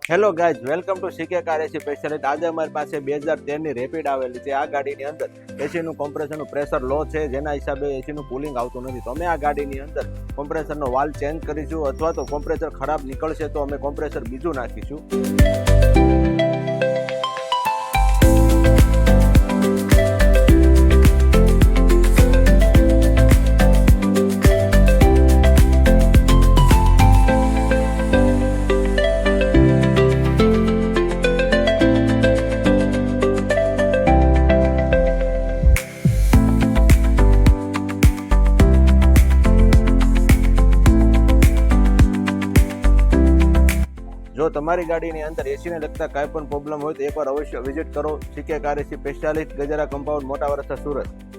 Hello guys, welcome to CK car AC specialist. આજે અમારી પાસે 2013ની રેપિડ આવેલી છે. આ ગાડીની અંદર એસીનું કોમ્પ્રેસરનું પ્રેશર લો છે, જેના હિસાબે એસીનું કુલિંગ આવતું નથી. તો અમે આ ગાડીની અંદર કોમ્પ્રેસરનો વાલ્વ ચેન્જ કરીશું, અથવા તો કોમ્પ્રેસર ખરાબ નીકળશે તો અમે કોમ્પ્રેસર બીજું નાખીશું. જો તમારી ગાડીની અંદર એસીને લગતા કાંઈ પણ પ્રોબ્લેમ હોય તો એકવાર અવશ્ય વિઝિટ કરો સીકે કાર એસી સ્પેશિયાલિસ્ટ, ગજરા કમ્પાઉન્ડ, મોટા વરસા, સુરત.